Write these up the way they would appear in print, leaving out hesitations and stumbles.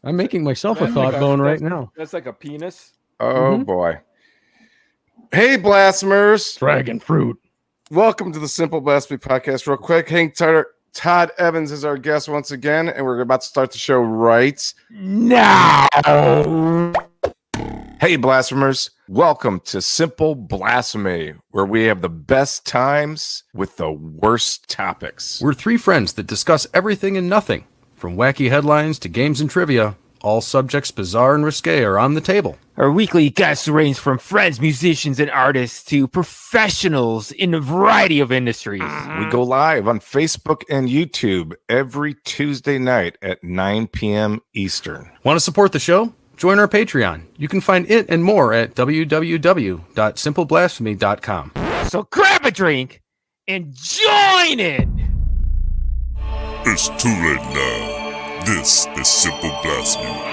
I'm making myself a thought bone right now. That's like a penis. Oh boy. Hey, blasphemers. Dragon fruit. Welcome to the Simple Blasphemy Podcast. Real quick, Todd Evans is our guest once again, and we're about to start the show right now. Hey, blasphemers. Welcome to Simple Blasphemy, where we have the best times with the worst topics. We're three friends that discuss everything and nothing, from wacky headlines to games and trivia. All subjects bizarre and risque are on the table. Our weekly guests range from friends, musicians, and artists to professionals in a variety of industries. We go live on Facebook and YouTube every Tuesday night at 9 p.m. Eastern. Want to support the show? Join our Patreon. You can find it and more at www.simpleblasphemy.com. So grab a drink and join it! It's too late now. This is Simple Blasphemy.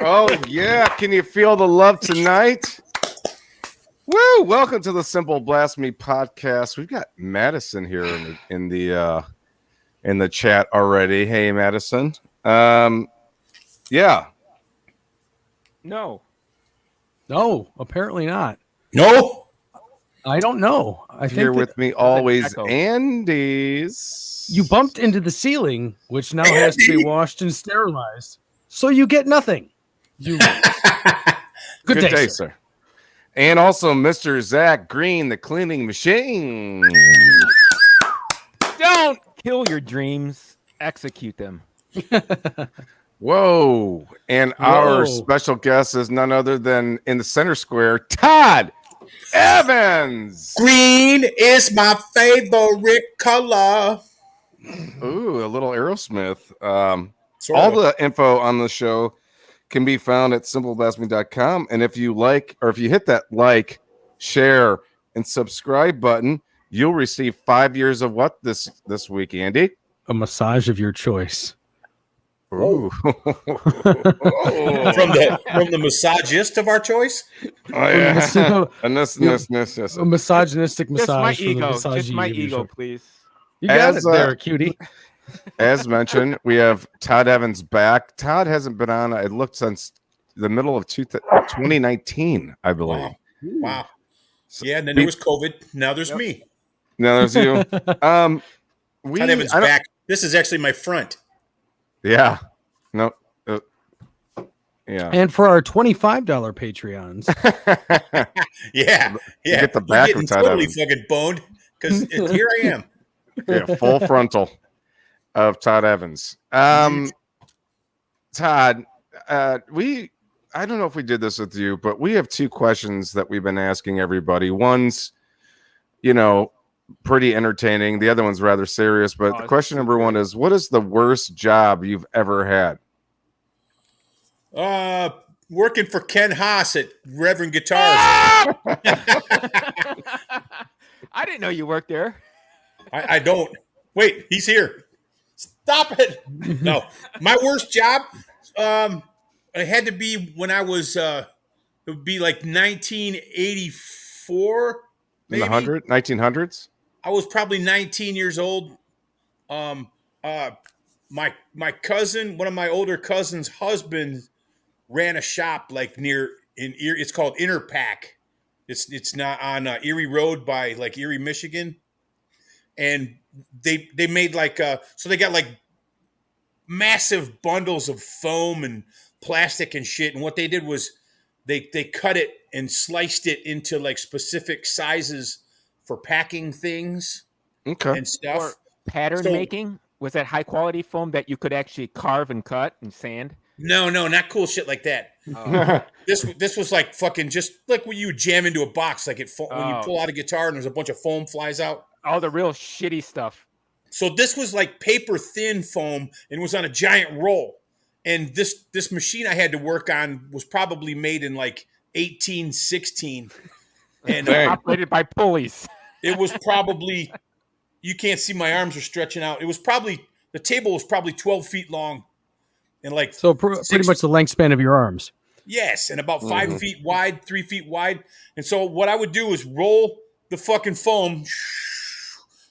Oh, yeah. Can you feel the love tonight? Woo! Welcome to the Simple Blasphemy Podcast. We've got Madison here in the chat already. Hey, Madison. Yeah. No, apparently not. No? I don't know. I think Here with me always, echo. Andy's. you bumped into the ceiling, which now has to be washed and sterilized. So you get nothing. You Good day, sir. And also Mr. Zach Green, the cleaning machine. Don't kill your dreams, execute them. Whoa. And our special guest is none other than in the center square, Todd Evans. Green is my favorite color. Ooh, a little Aerosmith. All the info on the show can be found at simpleblasphemy.com. And if you hit that like, share, and subscribe button, you'll receive 5 years of what this week, Andy? A massage of your choice. Ooh. From the misogynist of our choice? Oh, yeah. A misogynistic massage. Just my ego, please. You got it there, cutie. As mentioned, we have Todd Evans back. Todd hasn't been on, I looked, since the middle of 2019, I believe. Wow. Yeah, and then there was COVID. Now there's me. Now there's you. Todd Evans back. This is actually my front. Yeah. No. Yeah. And for our $25 Patreons. Yeah. Get the back getting of Todd totally Evans. fucking boned because here I am. Yeah, full frontal of Todd Evans. Todd, I don't know if we did this with you, but we have two questions that we've been asking everybody. One's, pretty entertaining. The other one's rather serious. But the question number one is, what is the worst job you've ever had? Working for Ken Haas at Reverend Guitars. I didn't know you worked there. I don't. Wait, he's here. Stop it. No, my worst job, it had to be when I was, it would be like 1984, maybe. In the 1900s? I was probably 19 years old. My cousin, one of my older cousins' husbands, ran a shop like near in Erie. It's called Interpack. It's not on Erie Road by like Erie, Michigan. And they made so they got like massive bundles of foam and plastic and shit. And what they did was they cut it and sliced it into like specific sizes for packing things and stuff. Or pattern making? Was that high quality foam that you could actually carve and cut and sand? No, not cool shit like that. This was like fucking just like when you jam into a box, like when you pull out a guitar and there's a bunch of foam flies out. All the real shitty stuff. So this was like paper thin foam and was on a giant roll. And this machine I had to work on was probably made in like 1816, and operated by pulleys. it was probably, you can't see my arms are stretching out. It was probably, the table was probably 12 feet long, and like So pretty much the length span of your arms. Yes, and about 5 feet wide, 3 feet wide. And so what I would do is roll the fucking foam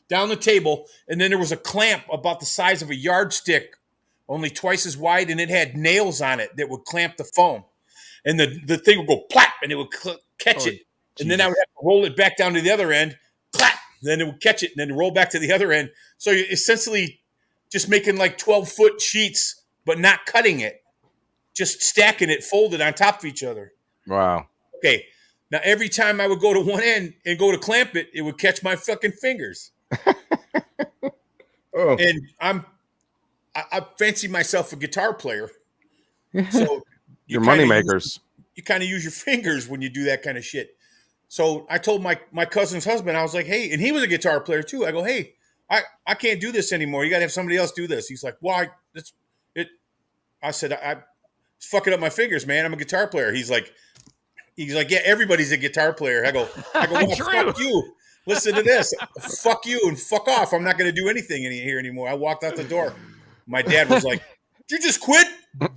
down the table, and then there was a clamp about the size of a yardstick, only twice as wide, and it had nails on it that would clamp the foam. And the thing would go plap, and it would catch it. And then I would have to roll it back down to the other end, clap, then it would catch it, and then roll back to the other end. So you're essentially just making like 12-foot sheets, but not cutting it. Just stacking it, folded on top of each other. Wow. Okay. Now, every time I would go to one end and go to clamp it, it would catch my fucking fingers. And I fancy myself a guitar player. So your money makers. You kind of use your fingers when you do that kind of shit. So I told my cousin's husband, I was like, hey, and he was a guitar player too. I go, hey, I can't do this anymore. You got to have somebody else do this. He's like, why? I said, I fucking up my fingers, man. I'm a guitar player. He's like, yeah, everybody's a guitar player. I go, well, fuck you. Listen to this. Fuck you and fuck off. I'm not going to do anything here anymore. I walked out the door. My dad was like, did you just quit?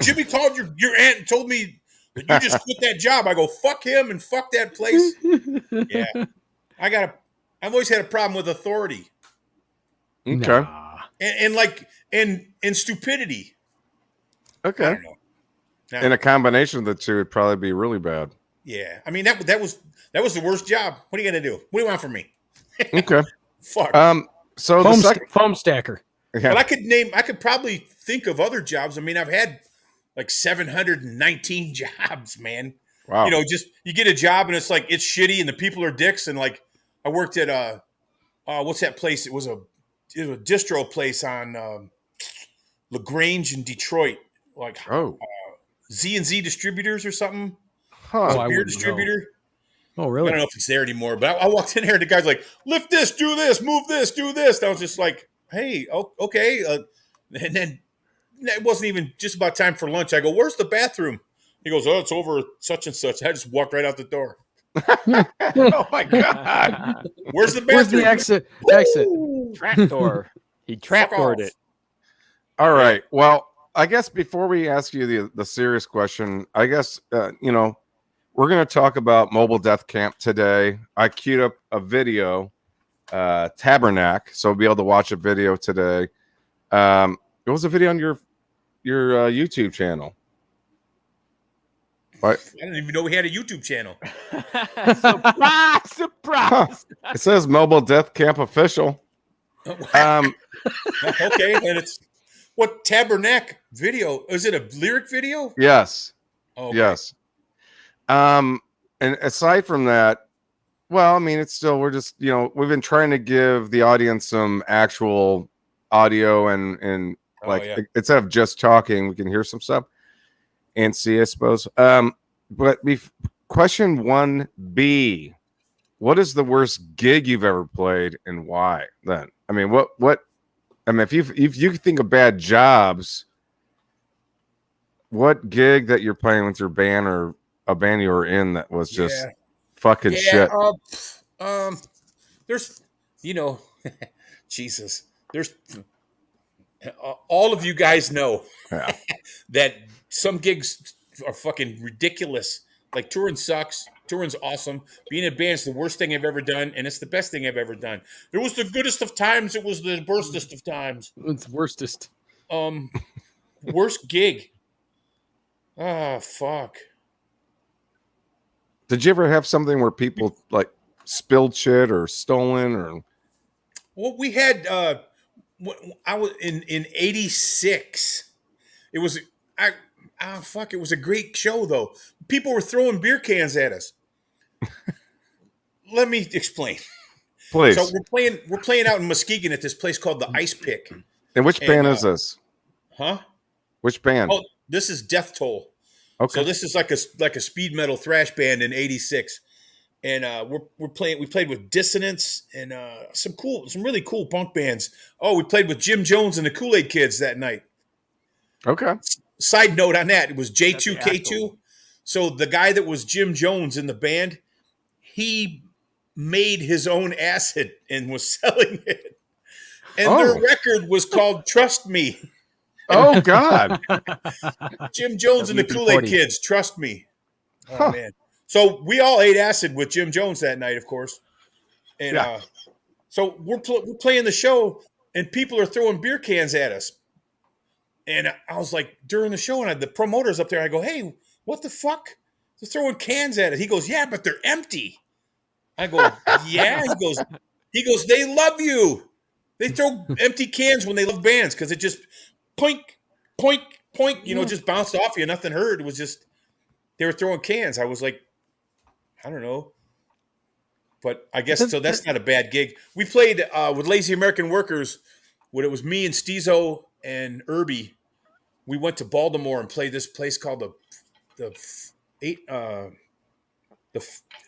Jimmy called your aunt and told me that you just quit that job. I go, fuck him and fuck that place. Yeah. I've always had a problem with authority. Okay. And stupidity. Okay. I don't know. Now, in a combination of the two, it'd probably be really bad. Yeah, I mean that was the worst job. What are you gonna do? What do you want from me? Okay. Fuck. So foam stacker. Yeah. But I could probably think of other jobs. I mean, I've had like 719 jobs, man. Wow. You know, just you get a job and it's like it's shitty and the people are dicks. And like I worked at what's that place? It was a distro place on LaGrange in Detroit. Like Z&Z Distributors or something. Huh. Beer distributor. Know. Oh, really? I don't know if it's there anymore, but I walked in there and the guy's like, lift this, do this, move this, do this. And I was just like, hey, okay. And then it wasn't even just about time for lunch. I go, where's the bathroom? He goes, oh, it's over such and such. I just walked right out the door. Oh, my God. Where's the bathroom? Where's the exit? Trapdoor. He trapdoored it. All right. Well, I guess before we ask you the serious question, I guess, we're going to talk about mobile death camp today. I queued up a video, Tabernacle, so we'll be able to watch a video today. It was a video on your YouTube channel. What? I didn't even know we had a YouTube channel. Surprise! It says Mobile Death Camp Official. Okay, and it's what Tabernacle video? Is it a lyric video? Yes. Okay. Yes. And aside from that, well, I mean, it's still, we're just, we've been trying to give the audience some actual audio and instead of just talking, we can hear some stuff and see, I suppose. But question 1B, what is the worst gig you've ever played and why then? I mean, if you think of bad jobs, what gig that you're playing with your band or a band you were in that was just fucking shit? There's, Jesus, there's all of you guys know that some gigs are fucking ridiculous. Like touring sucks. Touring's awesome. Being in a band's the worst thing I've ever done, and it's the best thing I've ever done. It was the goodest of times. It was the worstest of times. It's worstest. Worst gig. Oh, fuck. Did you ever have something where people like spilled shit or stolen or? Well, we had. I was in '86. It was it was a great show though. People were throwing beer cans at us. Let me explain. Please. So we're playing out in Muskegon at this place called the Ice Pick. And which band is this? Huh? Which band? Oh, this is Death Toll. Okay. So this is like a speed metal thrash band in '86, and we played with Dissonance and some really cool punk bands. Oh, we played with Jim Jones and the Kool-Aid Kids that night. Okay. side note on that, it was J2K2. So the guy that was Jim Jones in the band, he made his own acid and was selling it. And their record was called Trust Me. Oh, God. Jim Jones and the Kool-Aid Kids, Trust Me. Oh, man. So we all ate acid with Jim Jones that night, of course. And so we're playing the show, and people are throwing beer cans at us. And I was like, during the show, and the promoter's up there, I go, hey, what the fuck? They're throwing cans at us. He goes, yeah, but they're empty. I go, yeah. He goes, they love you. They throw empty cans when they love bands because it just poink, poink, poink, just bounced off you. Nothing hurt. It was just, they were throwing cans. I was like, I don't know. But I guess, so that's not a bad gig. We played with Lazy American Workers when it was me and Steezo and Irby. We went to Baltimore and played this place called the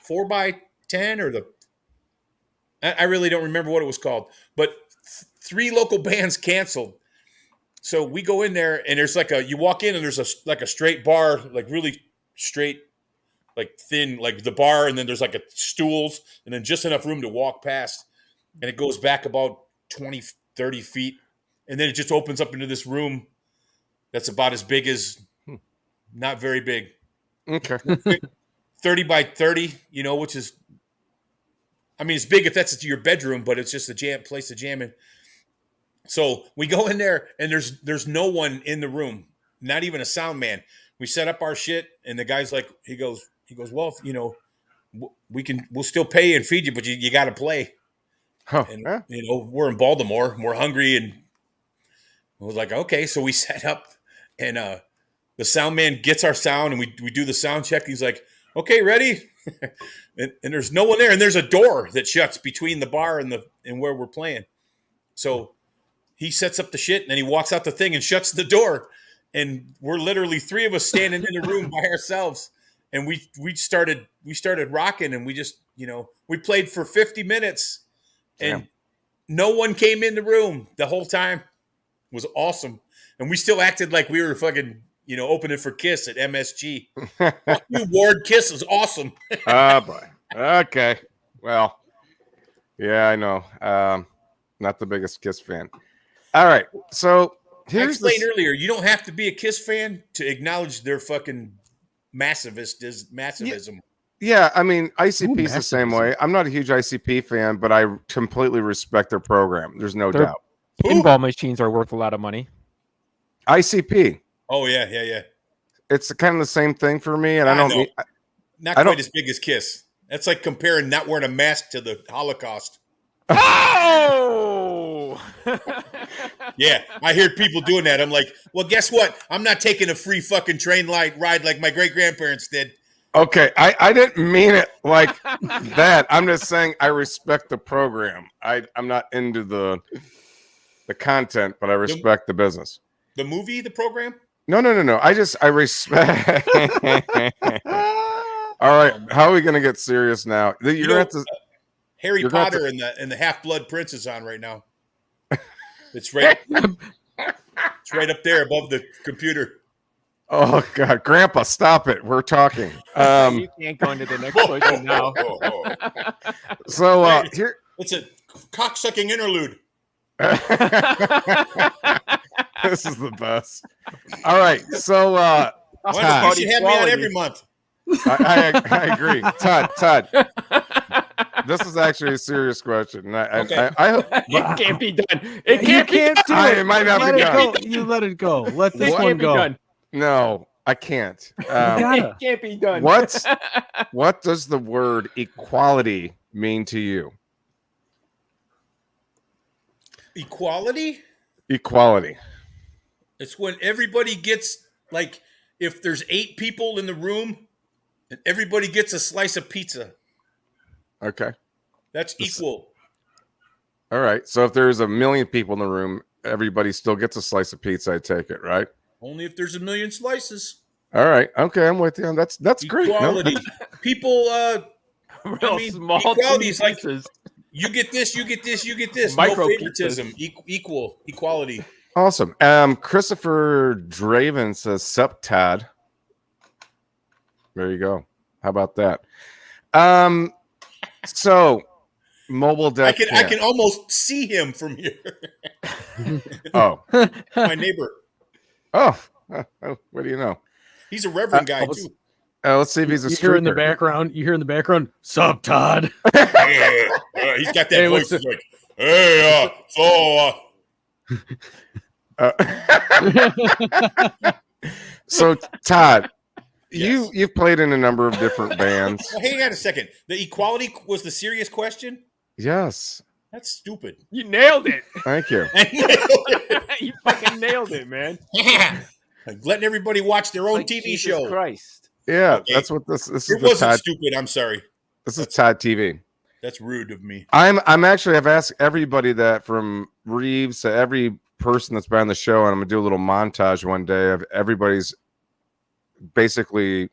4x10 or I really don't remember what it was called, but 3 local bands canceled. So we go in there and there's you walk in and there's a straight bar, like really straight, like thin, like the bar. And then there's a stools and then just enough room to walk past. And it goes back about 20, 30 feet. And then it just opens up into this room that's about as big as, not very big. Okay. 30 by 30, which is, it's big if that's your bedroom, but it's just a place to jam in. So we go in there and there's no one in the room, not even a sound man. We set up our shit and the guy's like, he goes, well, we'll still pay and feed you, but you got to play. Huh. And, we're in Baltimore and we're hungry. And I was like, okay. So we set up and the sound man gets our sound and we do the sound check. He's like, okay, ready? and there's no one there. And there's a door that shuts between the bar and where we're playing. So he sets up the shit and then he walks out the thing and shuts the door. And we're literally 3 of us standing in the room by ourselves. And we started rocking and we just, we played for 50 minutes and no one came in the room the whole time. It was awesome. And we still acted like we were fucking, opening for Kiss at MSG. You Ward, Kiss is awesome. Oh, boy. Okay. Well, yeah, I know. Not the biggest Kiss fan. All right. So I explained earlier, you don't have to be a Kiss fan to acknowledge their fucking massivism. Yeah, ICP's the same way. I'm not a huge ICP fan, but I completely respect their program. There's no doubt. Pinball machines are worth a lot of money. ICP. Oh, yeah. It's kind of the same thing for me, and I don't not quite as big as Kiss. That's like comparing not wearing a mask to the Holocaust. Oh! Yeah, I hear people doing that. I'm like, well, guess what? I'm not taking a free fucking train ride like my great-grandparents did. Okay, I didn't mean it like that. I'm just saying I respect the program. I'm not into the content, but I respect the business. The movie, the program? No. I respect. All right, how are we going to get serious now? You're going to Harry Potter and the Half-Blood Prince is on right now. It's right. It's right up there above the computer. Oh God, Grandpa, stop it! We're talking. You can't go into the next question now. So here, it's a cock-sucking interlude. This is the best. All right, so you should have me on every month. I agree, Todd. This is actually a serious question. It can't be done. It might not be done. You let it go. Let this one go. Done. No, I can't. It can't be done. What does the word equality mean to you? Equality? Equality. It's when everybody gets, like, if there's 8 people in the room and everybody gets a slice of pizza. Okay. That's equal. All right. So if there's 1 million people in the room, everybody still gets a slice of pizza, I take it, right? Only if there's 1 million slices. All right. Okay, I'm with you. That's great. Equality. People, small equality is like, you get this, you get this, you get this. Micro no favoritism. Equal. Equality. Awesome. Christopher Draven says, "Sup, Todd." There you go. How about that? So mobile death. I can almost see him from here. Oh, my neighbor. Oh, what do you know? He's a reverend guy too. Let's see if he's a you streaker. hear in the background. You hear in the background. Sup, Todd? He's got that voice. He's like, hey, so Todd, yes. You've played in a number of different bands. Well, hang on a second. The equality was the serious question? Yes. That's stupid. You nailed it. Thank you. You fucking nailed it, man. Like letting everybody watch their own TV Jesus show. Christ. Yeah, okay. That's what this is. It wasn't Todd, stupid. I'm sorry. This is Todd TV. That's rude of me. I'm actually, I've asked everybody that, from Reeves to every person that's been on the show, and I'm gonna do a little montage one day of everybody's basically.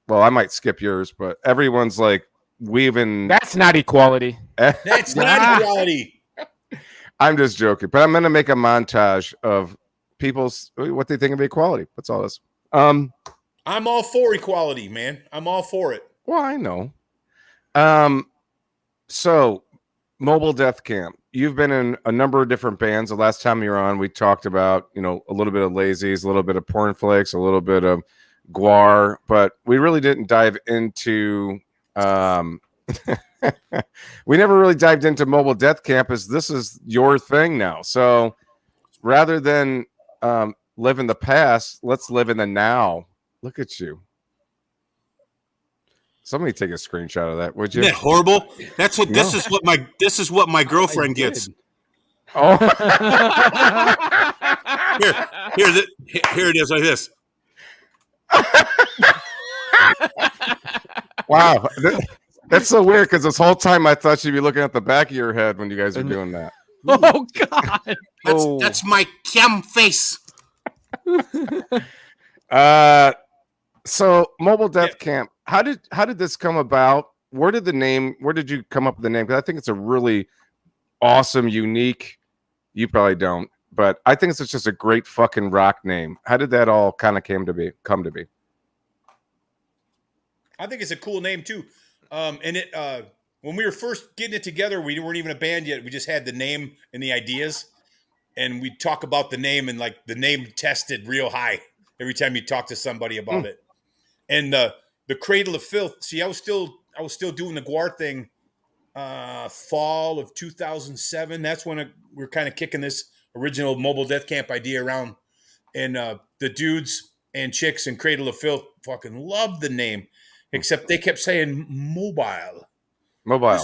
Well, I might skip yours, but everyone's like weaving. That's not equality. That's not equality. I'm just joking, but I'm gonna make a montage of people's what they think of equality. That's all this. I'm all for equality, man. I'm all for it. Well, I know. So Mobile Death Camp. You've been in a number of different bands. The last time you were on, we talked about, a little bit of Lazies, a little bit of Porn Flakes, a little bit of GWAR, but we really didn't dive into we never really dived into Mobile Death Camp, as this is your thing now. So rather than live in the past, let's live in the now. Look at you. Somebody take a screenshot of that, would you? Isn't that horrible? That's what this is what my girlfriend gets. Oh, here it is, like this. Wow, that's so weird, because this whole time I thought you'd be looking at the back of your head when you guys are doing that. Oh God, that's my cam face. So Mobile Death Camp. How did this come about? Where did you come up with the name? Because I think it's a really awesome, unique. You probably don't, but I think it's just a great fucking rock name. How did that all kind of come to be? I think it's a cool name too. And it when we were first getting it together, we weren't even a band yet. We just had the name and the ideas, and we talk about the name, and like the name tested real high every time you talk to somebody about it. And the Cradle of Filth. See, I was still doing the GWAR thing. Fall of 2007. That's when we're kind of kicking this original Mobile Death Camp idea around, and the dudes and chicks in Cradle of Filth fucking loved the name, except they kept saying mobile. Like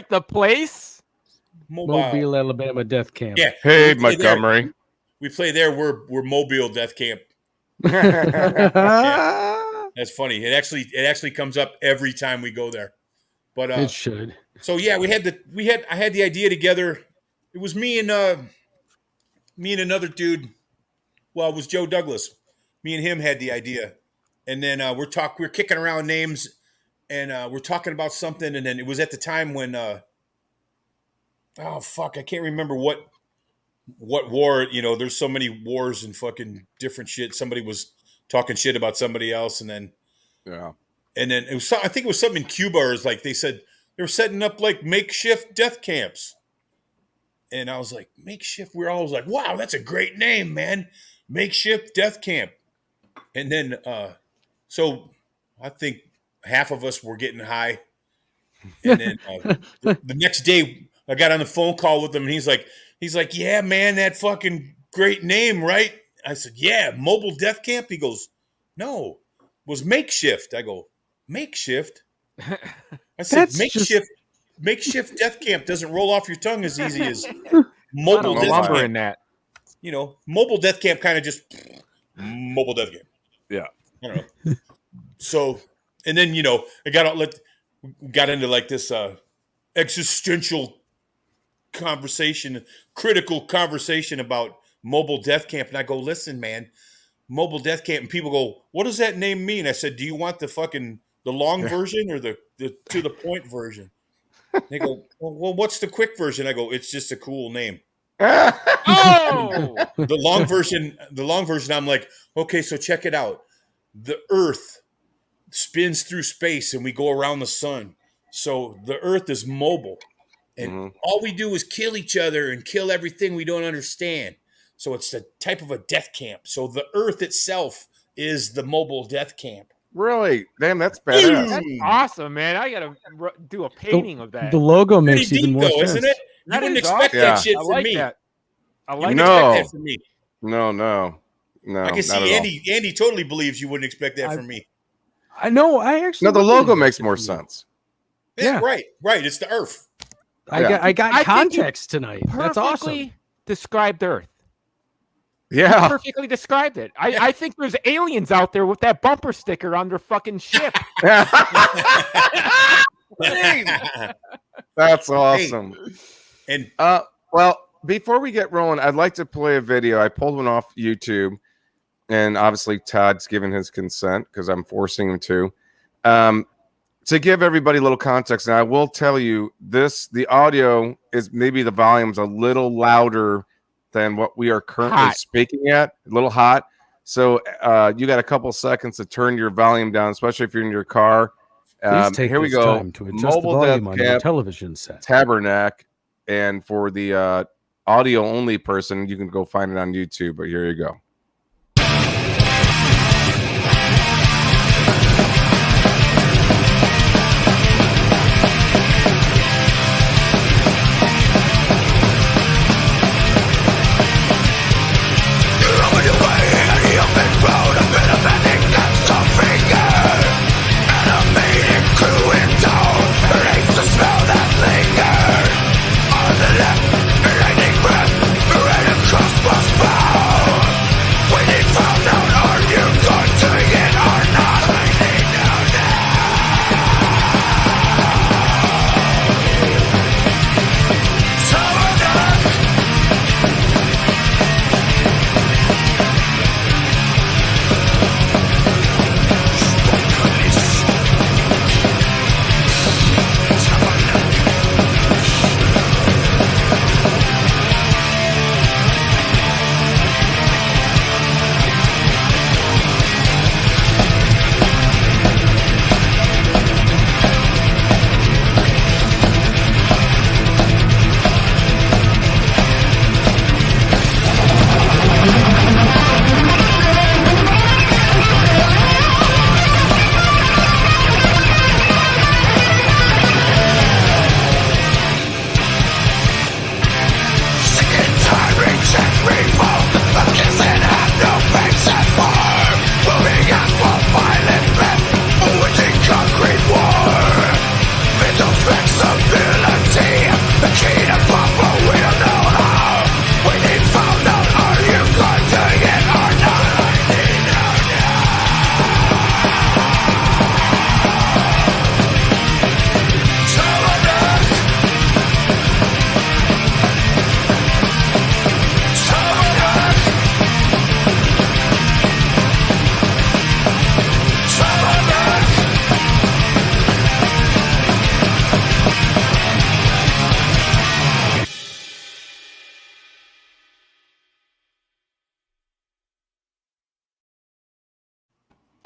the place. Mobile, Alabama Death Camp. Yeah. Hey, Montgomery. We play there. We're Mobile Death Camp. Yeah. That's funny. It actually comes up every time we go there. But it should. So yeah, I had the idea together. It was me and another dude. Well, it was Joe Douglas. Me and him had the idea, and then we're kicking around names, and we're talking about something, and then it was at the time when I can't remember what war. There's so many wars and fucking different shit. Somebody was talking shit about somebody else, and then it was, I think it was something in Cuba, or it's like they said they were setting up like makeshift death camps, and I was like, makeshift. We're always like, wow, that's a great name, man. Makeshift death camp. And then so I think half of us were getting high, and then the next day I got on the phone call with him, and he's like, yeah, man, that fucking great name, right? I said, yeah, Mobile Death Camp. He goes, no, it was makeshift. I go, makeshift? I said, makeshift death camp doesn't roll off your tongue as easy as mobile death camp. In that. Mobile death camp kind of just mobile death camp. Yeah. I don't know. So, and then, I got into like this existential conversation, critical conversation about Mobile Death Camp, and I go, listen, man, Mobile Death Camp, and people go, what does that name mean? I said, do you want the long version or the to the point version? They go, well, what's the quick version? I go, it's just a cool name. Oh, The long version. I'm like, okay, so check it out. The Earth spins through space, and we go around the sun. So the Earth is mobile, and all we do is kill each other and kill everything we don't understand. So it's a type of a death camp. So the Earth itself is the mobile death camp. Really? Damn, that's badass. that's awesome, man! I gotta do a painting of that. The logo Pretty makes even deep, more though, sense. isn't it? You That wouldn't is expect awesome. that shit I from like me. that. I You like wouldn't that. expect that from me. No. I can see Andy totally believes you wouldn't expect that from me. I know. I actually. No, the would logo believe makes it more from you. sense. Yeah, right. It's the Earth. I got I think you context tonight. That's Perfectly awesome. described Earth. Yeah. Perfectly described it. I think there's aliens out there with that bumper sticker on their fucking ship. That's awesome. And well, before we get rolling, I'd like to play a video. I pulled one off YouTube, and obviously Todd's given his consent because I'm forcing him to give everybody a little context. And I will tell you the audio is maybe the volume's a little louder than what we are currently speaking at, a little hot. So you got a couple seconds to turn your volume down, especially if you're in your car. Please take here we this go. time to adjust the volume on your television set. Tabernacle, and for the audio only person, you can go find it on YouTube. But here you go.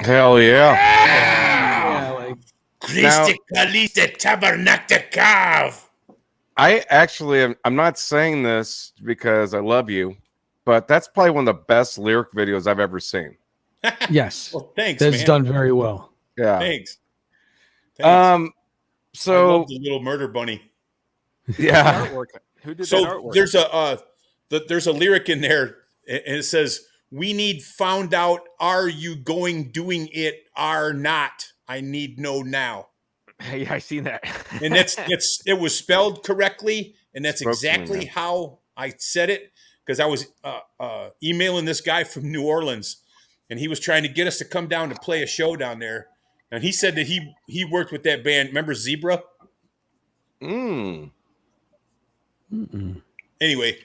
Hell yeah. Yeah, like I actually I'm not saying this because I love you, but that's probably one of the best lyric videos I've ever seen. yes. Well, thanks, That's man. done very well. Yeah. Thanks. So I love the little murder bunny. Yeah. Who did So that artwork? there's a lyric in there, and it says, "We need found out. Are you going doing it? Are not? I need know now." Yeah, I seen that. And it was spelled correctly, and that's Spoke to me, exactly man. how I said it, because I was emailing this guy from New Orleans, and he was trying to get us to come down to play a show down there, and he said that he worked with that band. Remember Zebra? Mm. Anyway,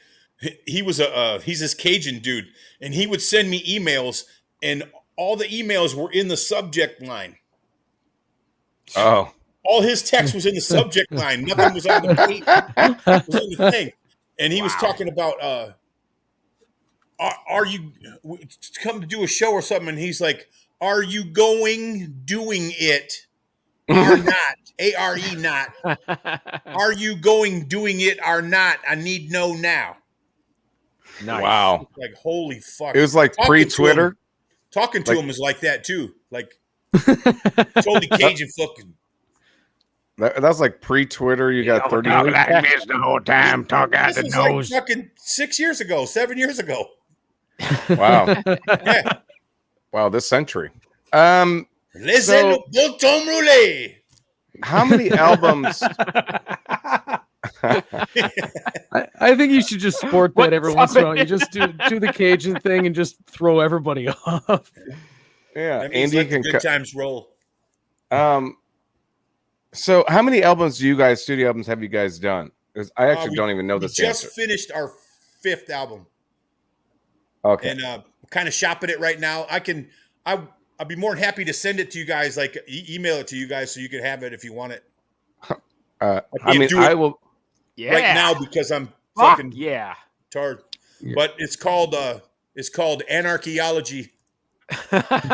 he was he's this Cajun dude, and he would send me emails, and all the emails were in the subject line. Oh. All his text was in the subject line. Nothing was on the page. It was on the thing. and he was talking about are you come to do a show or something? And he's like, "Are you doing it, or not? ARE not? Are you doing it or not? I need know now." Nice. Wow. Like, holy fuck! It was like pre-Twitter. Talking to him is like that too. Like totally Cajun fucking. That's like pre-Twitter. You got 30 talk like this the whole time. Talk out the This nose. was like fucking 6 years ago, 7 years ago. Wow. Yeah. Wow, this century. Listen, bouton roulé. How many albums? I think you should just sport that every once in a while. You just do the Cajun thing and just throw everybody off. Yeah, Andy Andy can good times roll. So how many albums studio albums have you guys done? Because I actually don't even know this answer. We just finished our 5th album. Okay. And kind of shopping it right now. I'd be more than happy to send it to you guys, like email it to you guys so you can have it if you want it. I will right now because I'm fucking tired. Yeah. But it's called Anarchaeology.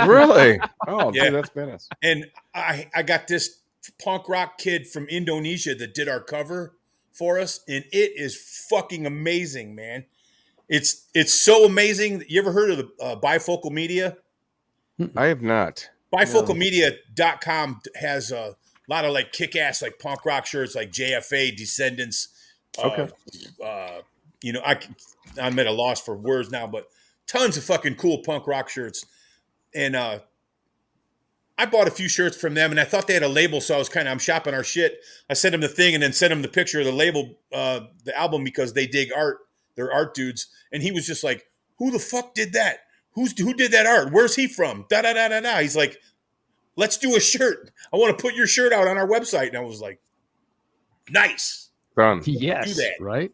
Really? Oh, Yeah. dude, that's badass. And I got this punk rock kid from Indonesia that did our cover for us, and it is fucking amazing, man. It's so amazing. You ever heard of the Bifocal Media? I have not. Bifocalmedia.com has a lot of like kick-ass like punk rock shirts like JFA, Descendants. Okay. I'm at a loss for words now, but tons of fucking cool punk rock shirts. And I bought a few shirts from them, and I thought they had a label, so I'm shopping our shit. I sent them the thing and then sent him the picture of the label, the album, because they dig art. They're art dudes. And he was just like, who the fuck did that? Who did that art? Where's he from? Da da da da da. He's like, let's do a shirt. I want to put your shirt out on our website. And I was like, nice. Done. Yes. Do that. Right.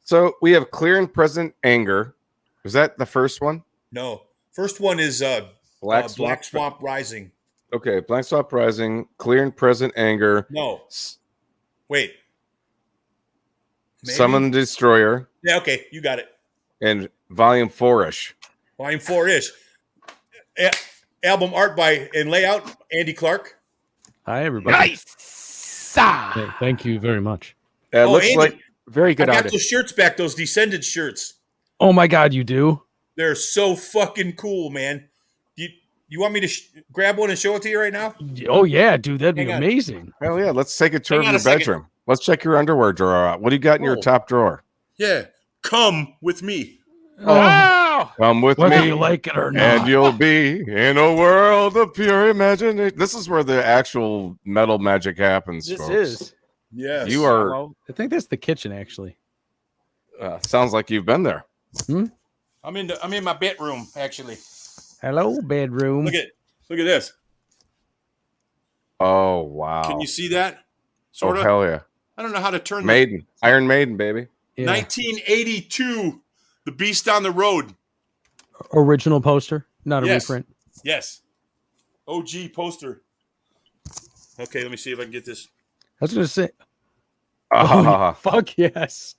So we have Clear and Present Anger. Was that the first one? No. First one is Black Swamp Rising. Okay, Black Swamp Rising, Clear and Present Anger. No. Wait. Maybe? Summon the Destroyer. Yeah, okay. You got it. And Volume 4-ish. Volume 4-ish. Album art by and layout, Andy Clark. Hi, everybody. Nice. Thank you very much. It looks Andy, like very good I got artist. those shirts back, those Descendant shirts. Oh my God, you do? They're so fucking cool, man. You want me to grab one and show it to you right now? Oh yeah, dude, that'd be Hang on. amazing. hell yeah. Let's take a tour of Hang on your a second. bedroom. Let's check your underwear drawer out. What do you got in your top drawer? Yeah. Come with me. Oh, Come with Whether me. you like it or not. And you'll be in a world of pure imagination. This is where the actual metal magic happens, This folks. is. Yes. You are. I think that's the kitchen, actually. Sounds like you've been there. I'm in my bedroom, actually. Hello, bedroom. Look at this. Oh wow! Can you see that? Oh Sort of. hell yeah! I don't know how to turn Maiden, Iron Maiden, baby. Yeah. 1982, The Beast on the Road. Original poster, not a Yes. reprint. Yes. OG poster. Okay, let me see if I can get this. I was going to say, Ah, fuck yes.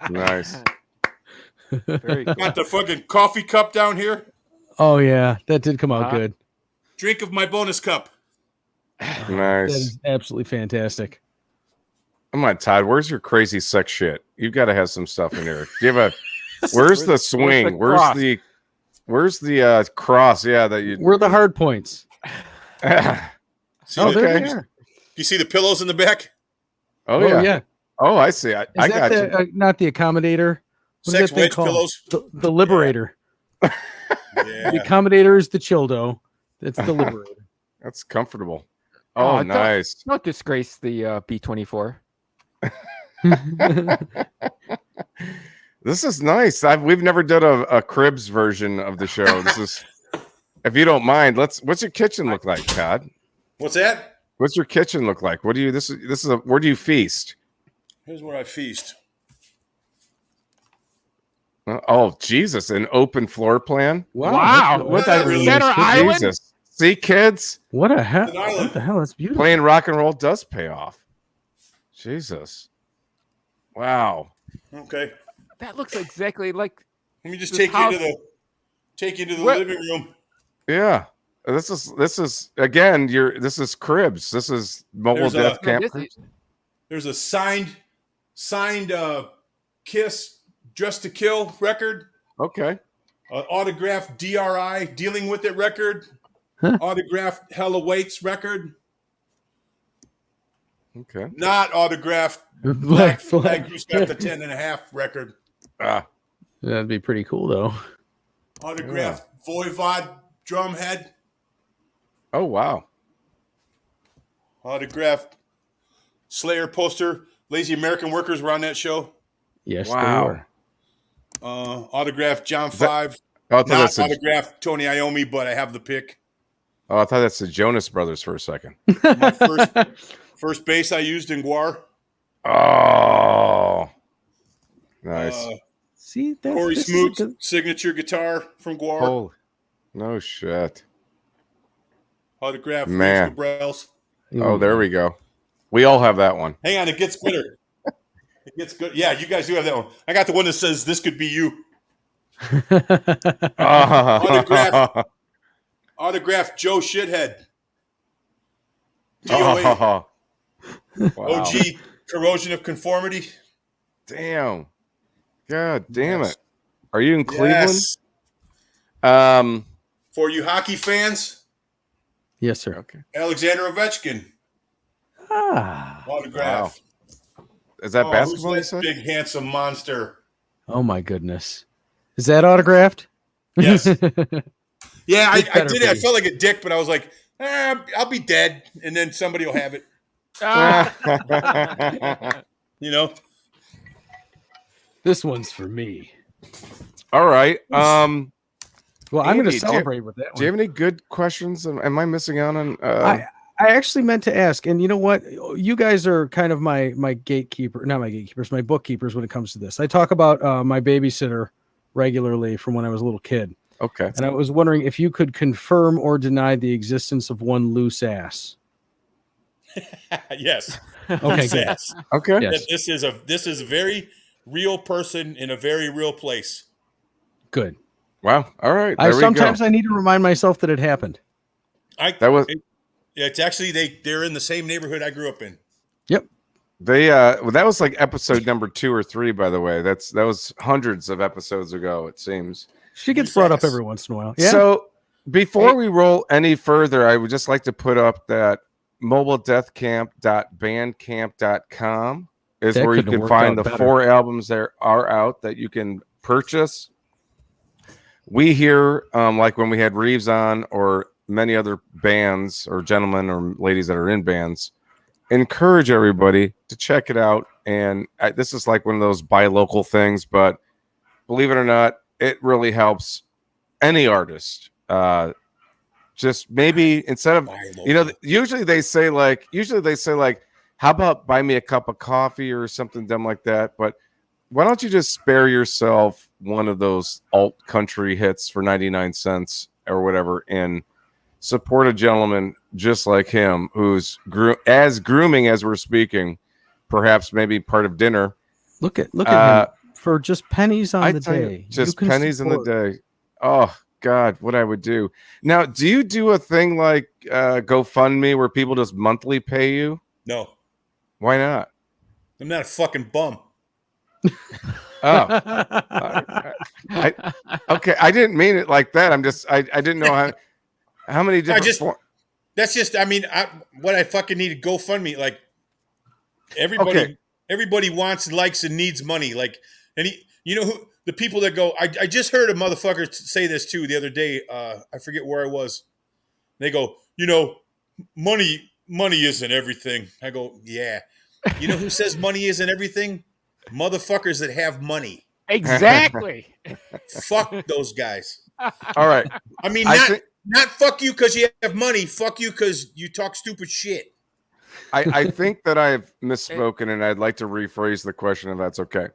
nice. very good. Got the fucking coffee cup down here. Oh yeah, that did come out good. Drink of my bonus cup. That Nice. is absolutely fantastic. Come on, Todd. Where's your crazy sex shit? You've got to have some stuff in here. Do you have a? Where's the swing? cross? Where's the cross? Yeah, that you. Where are the hard points? See Oh, the- there Okay. they are. You see the pillows in the back? Oh yeah. Oh, I see. I Is got that you. not the accommodator? What is Sex that thing wedge called? pillows. The Liberator. The Yeah. accommodator is the Childo. That's the Liberator. That's comfortable. Oh, don't- nice. Don't disgrace the B24. This is nice. We've never done a Cribs version of the show. This is, if you don't mind, what's your kitchen look like, Todd? What's that? What's your kitchen look like? What do you? This is where do you feast? Here's where I feast. Oh Jesus! An open floor plan. Wow. What's that? really Center Island? Jesus! See, kids, What a hell! An island. What the hell? That's beautiful. playing rock and roll does pay off. Jesus! Wow. Okay. That looks exactly like. Let me just take you into the living room. Yeah. This is again. This is Cribs. This is mobile death camp. There's a signed Kiss Dressed to Kill record. Okay. Autographed DRI Dealing with It record. Huh. Autographed Hell Awaits record. Okay. Not autographed Black Flag Who's Got the 10.5 record. That'd be pretty cool though. Autographed Voivod Drumhead. Oh wow. Autographed Slayer poster. Lazy American Workers were on that show. Yes, they were. Autographed John 5. Not autographed Tony Iommi, but I have the pick. Oh, I thought that's the Jonas Brothers for a second. My first bass I used in GWAR. Oh, nice. See, Corey Smoot's signature guitar from GWAR. Oh, no shit. Autographed Man. Gabrels. Oh, there we go. We all have that one. Hang on, it gets gooder. It gets good. Yeah, you guys do have that one. I got the one that says "This could be you." Autographed Joe Shithead. DOA. Wow. OG Corrosion of Conformity. Damn. God damn it. Are you in Cleveland? Yes. For you hockey fans. Yes, sir. Okay. Alexander Ovechkin. Autograph. Wow. Is that basketball? Who's that big handsome monster? Oh my goodness. Is that autographed? Yes. Yeah, I did it. I felt like a dick, but I was like, I'll be dead, and then somebody will have it. You know? This one's for me. All right. Well, I'm going to celebrate with that one. Do you have any good questions? Am I missing out on? I actually meant to ask, and you know what? You guys are kind of my gatekeeper, not my gatekeepers, my bookkeepers when it comes to this. I talk about my babysitter regularly from when I was a little kid. Okay. And I was wondering if you could confirm or deny the existence of one loose ass. Yes. Okay. Good. Okay. Yes. This is a very real person in a very real place. Good. Wow. All right. Sometimes I need to remind myself that it happened. It's actually they're in the same neighborhood I grew up in. Yep. That was like episode number 2 or 3, by the way. That was hundreds of episodes ago, it seems. She gets brought up every once in a while. Yeah. So before we roll any further, I would just like to put up that mobiledeathcamp.bandcamp.com is where you can find the 4 albums that are out that you can purchase. We hear, like when we had Reeves on, or many other bands or gentlemen or ladies that are in bands, encourage everybody to check it out. And this is like one of those buy local things, but believe it or not, it really helps any artist. Just maybe instead of, usually they say like, how about buy me a cup of coffee or something dumb like that? But why don't you just spare yourself one of those alt country hits for 99 cents or whatever and support a gentleman just like him who's as grooming as we're speaking, perhaps maybe part of dinner. Look at him for just pennies on the day. Just pennies on the day. Oh God, what I would do. Now, do you do a thing like GoFundMe where people just monthly pay you? No. Why not? I'm not a fucking bum. Okay. I didn't mean it like that. I didn't know how many different. What I fucking need to GoFundMe. Like everybody wants, likes, and needs money. Like, who the people that go. I just heard a motherfucker say this too the other day. I forget where I was. They go, money isn't everything. I go, yeah. You know who says money isn't everything? Motherfuckers that have money. Exactly. Fuck those guys. All right. I mean, not fuck you because you have money. Fuck you because you talk stupid shit. I think that I've misspoken, and I'd like to rephrase the question if that's okay.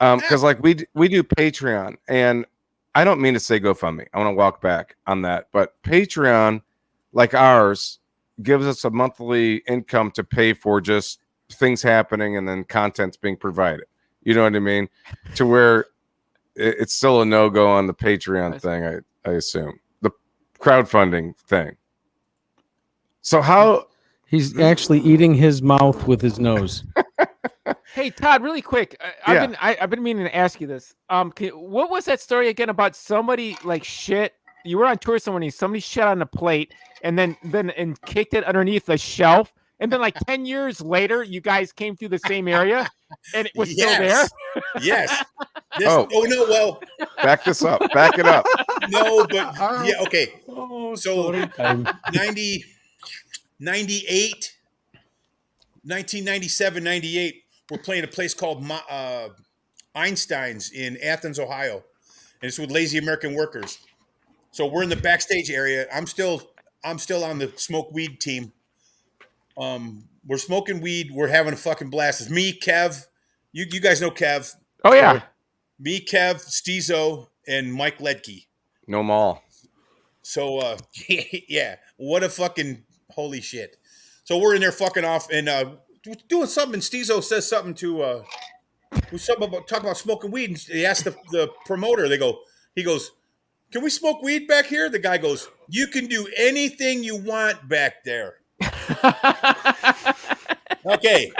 Because like we do Patreon, and I don't mean to say GoFundMe. I want to walk back on that. But Patreon, like ours, gives us a monthly income to pay for just things happening and then content's being provided. You know what I mean? To where it's still a no-go on the Patreon thing, I assume. The crowdfunding thing. So how... He's actually eating his mouth with his nose. Hey Todd, really quick, I've been meaning to ask you this. What was that story again about somebody like shit? You were on tour somewhere and somebody shit on a plate and then kicked it underneath the shelf, and then like 10 years later, you guys came through the same area and it was still there. Yes. No, well, back this up. Back it up. No, but yeah, okay. Oh, So 1997, 98, we're playing a place called Einstein's in Athens, Ohio. And it's with Lazy American Workers. So we're in the backstage area. I'm still on the smoke weed team. We're smoking weed. We're having a fucking blast. It's me, Kev. You guys know Kev. Oh yeah. Me, Kev, Stezo, and Mike Ledke. No mall. So yeah, what a fucking holy shit. So we're in there fucking off and doing something. And Stezo says something to talk about smoking weed. And he asked the promoter. He goes, "Can we smoke weed back here?" The guy goes, "You can do anything you want back there." Okay.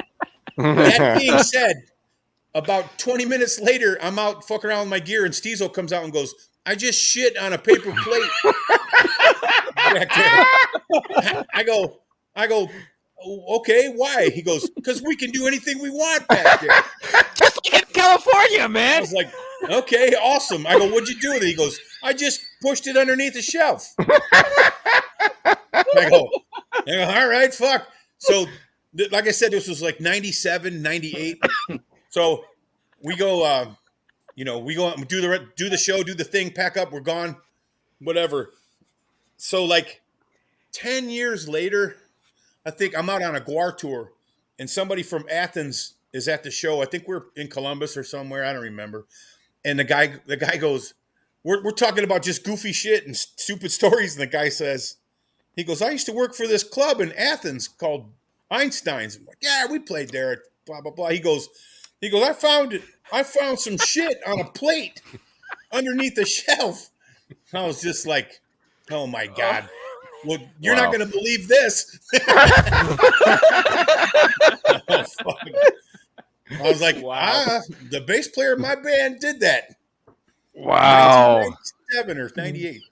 That being said, about 20 minutes later, I'm out fucking around with my gear, and Stezo comes out and goes, "I just shit on a paper plate." Back there. I go, "Okay, why?" He goes, "Because we can do anything we want back there." Just like in California, man. I was like, "Okay, awesome." I go, "What'd you do with it?" He goes, "I just pushed it underneath the shelf." I go, "All right, fuck." So, like I said, this was like 97, 98. So we go, we go out and do the show, do the thing, pack up, we're gone, whatever. So like 10 years later, I think I'm out on a GWAR tour, and somebody from Athens is at the show. I think we're in Columbus or somewhere. I don't remember. And the guy goes, we're talking about just goofy shit and stupid stories. And the guy says, he goes, "I used to work for this club in Athens called Einstein's." I'm like, "Yeah, we played there." Blah blah blah. He goes, "I found some shit on a plate underneath the shelf." I was just like, "Oh my God. Well, you're not going to believe this." Oh, fuck. I was like, the bass player of my band did that. Wow. 1997 or 98.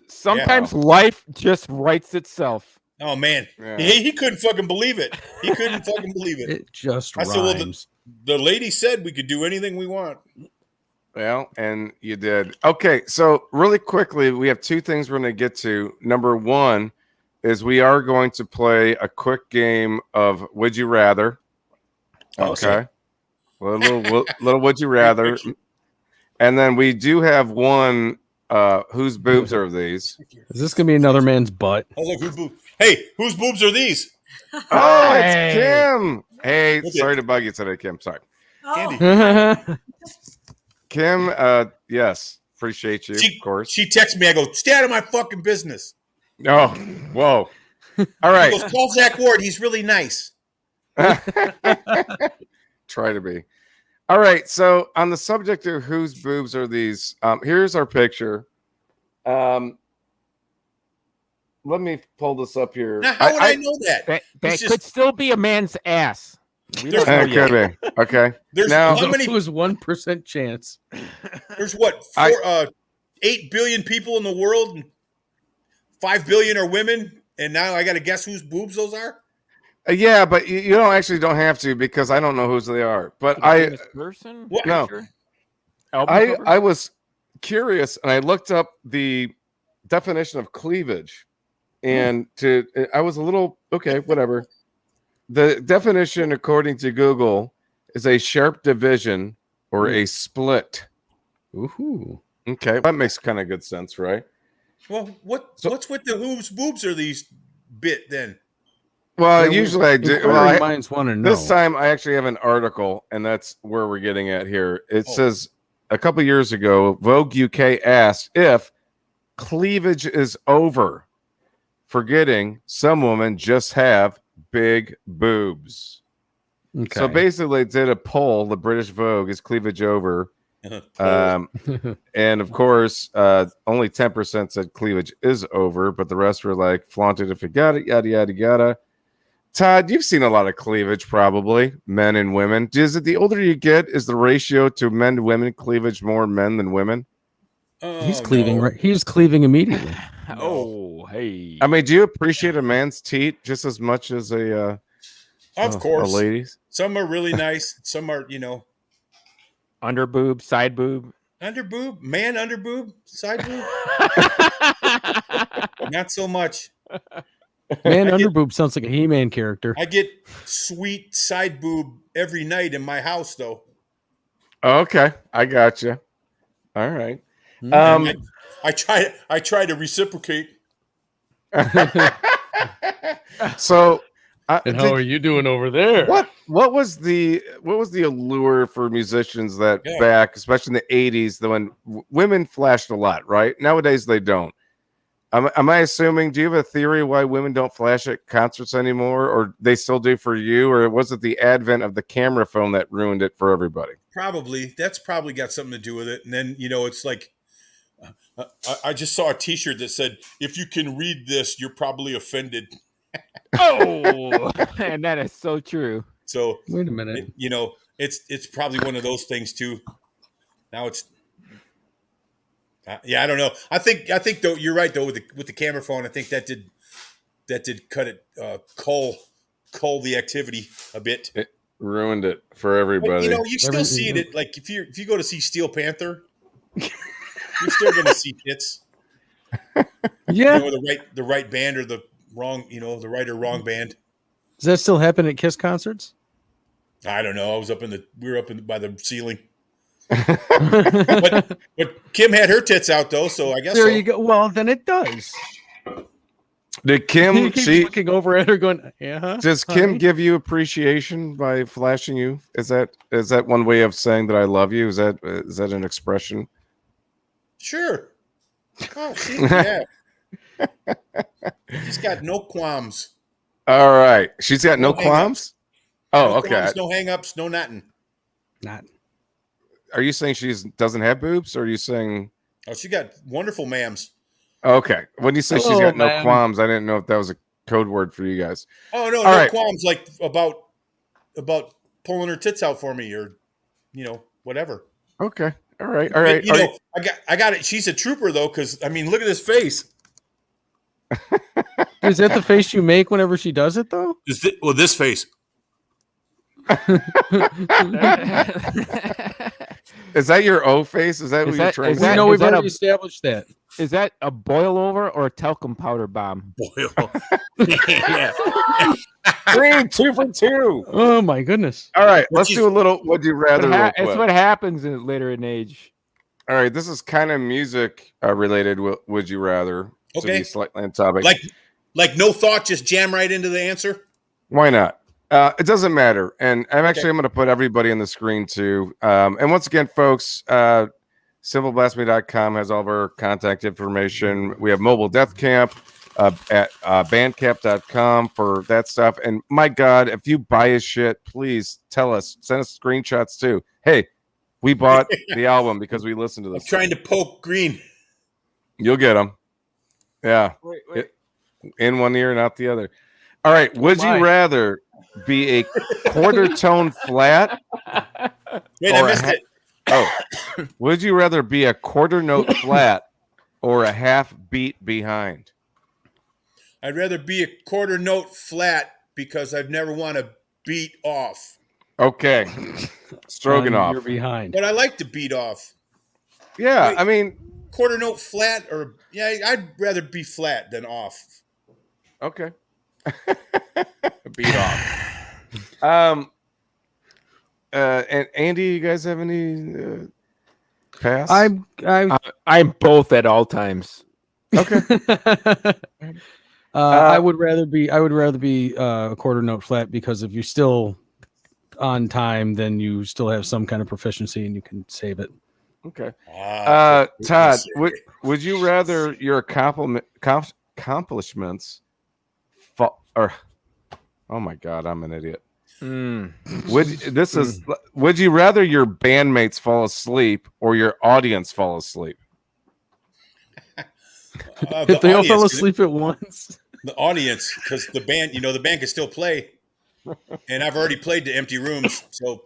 Sometimes life just writes itself. Oh, man. Yeah. He couldn't fucking believe it. He couldn't fucking believe it. It just I rhymes. said, well, the lady said we could do anything we want. Well, and you did. Okay, so really quickly, we have two things we're going to get to. Number one is we are going to play a quick game of Would You Rather. Okay. Little Would You Rather. And then we do have one, whose boobs are these? Is this going to be another man's butt? I was like, whose boobs are these? Oh, it's Kim. Hey, sorry to bug you today, Kim. Sorry. Oh. Kim, yes, appreciate you, of course. She texts me. I go, "Stay out of my fucking business." Oh, whoa. All right. He goes, "Call Zach Ward. He's really nice." Try to be. All right. So on the subject of whose boobs are these, here's our picture. Let me pull this up here. Now, how would I know that? That could still be a man's ass. We don't know It yet. could be. Okay. There's Now, how many? It was 1% chance. There's what? 8 billion people in the world, and 5 billion are women, and now I got to guess whose boobs those are. yeah, but you don't have to, because I don't know whose they are. But Famous person? What? No. I was curious, and I looked up the definition of cleavage, and I was a little okay, whatever. The definition, according to Google, is a sharp division or a split. Ooh. Okay, that makes kind of good sense, right? Well, what's with the whose boobs are these bit then? Well, usually I do. Well, minds want to know. this time I actually have an article, and that's where we're getting at here. It says a couple years ago, Vogue UK asked if cleavage is over, forgetting some women just have big boobs. Okay. So basically, it did a poll. The British Vogue is cleavage over, and of course, only 10% said cleavage is over, but the rest were like flaunt it if you got it, yada yada yada. Todd, you've seen a lot of cleavage, probably men and women. Is it the older you get, is the ratio to men to women cleavage more men than women? He's cleaving, right? He's cleaving immediately. Oh, hey. I mean, do you appreciate a man's teat just as much as a lady's? Some are really nice. Some are, under boob, side boob, under boob, man, under boob, side boob. Not so much. Man, under boob sounds like a He-Man character. I get sweet side boob every night in my house, though. Okay, I got you. All right. I try to reciprocate. So, and how are you doing over there? What was the allure for musicians that back, especially in the 80s, when women flashed a lot, right? Nowadays they don't. Am I assuming? Do you have a theory why women don't flash at concerts anymore, or they still do for you, or was it the advent of the camera phone that ruined it for everybody? Probably. That's probably got something to do with it. And then it's like I just saw a T-shirt that said, "If you can read this, you're probably offended." Oh, and that is so true. So wait a minute. It's probably one of those things too. Now it's. I don't know. I think though you're right though with the camera phone. I think that did cut it cull the activity a bit. It ruined it for everybody. But, you still see it like if you go to see Steel Panther, you're still going to see tits. Yeah, the right band or the wrong, the right or wrong band. Does that still happen at Kiss concerts? I don't know. We were up by the ceiling. but Kim had her tits out though, so I guess there you go. Well, then it does. Did Kim? She looking over at her, going, "Yeah." Does Kim give you appreciation by flashing you? Is that one way of saying that I love you? Is that an expression? Sure. Oh, yeah. She's got no qualms. All right, she's got no qualms. No okay. Qualms, no hang-ups, no nothing. Not. Are you saying she doesn't have boobs, or are you saying? Oh, she got wonderful mams. Okay. When you say she's got no qualms, I didn't know if that was a code word for you guys. Oh no, no qualms like about pulling her tits out for me or whatever. Okay. All right. All right. I got it. She's a trooper though, because look at his face. Is that the face you make whenever she does it though? This face. Is that your O face? Is that what you're trying to say? No, we've already established that. Is that a boil over or a talcum powder bomb? Boil. Yeah. 3, 2 for 2. Oh my goodness. All right, let's do a little would you rather. It's what happens later in age. All right, this is kind of music related. Would you rather? Okay. To be slightly on topic. Like no thought, just jam right into the answer. Why not? It doesn't matter. And I'm going to put everybody on the screen too. And once again, folks, simpleblasphemy.com has all of our contact information. We have mobile DeathCamp at bandcamp.com for that stuff. And my God, if you buy his shit, please tell us, send us screenshots too. Hey, we bought the album because we listened to this. I'm trying to poke green. You'll get them. Yeah. Wait. In one ear and out the other. All right. Would you rather be a quarter tone flat? Wait, I missed it. Oh, would you rather be a quarter note flat or a half beat behind? I'd rather be a quarter note flat because I've never want to beat off. Okay. Stroganoff. You're behind. But I like to beat off. Yeah, Wait, I mean, quarter note flat I'd rather be flat than off. Okay. Beat off. And Andy, you guys have any pass? I'm both at all times. Okay. I would rather be a quarter note flat because if you're still on time, then you still have some kind of proficiency and you can save it. Okay. Todd, would you rather your accomplishments oh my God, I'm an idiot. Would you rather your bandmates fall asleep or your audience fall asleep? If they all fell asleep at once. The audience, because the band, the band can still play, and I've already played to empty rooms. So,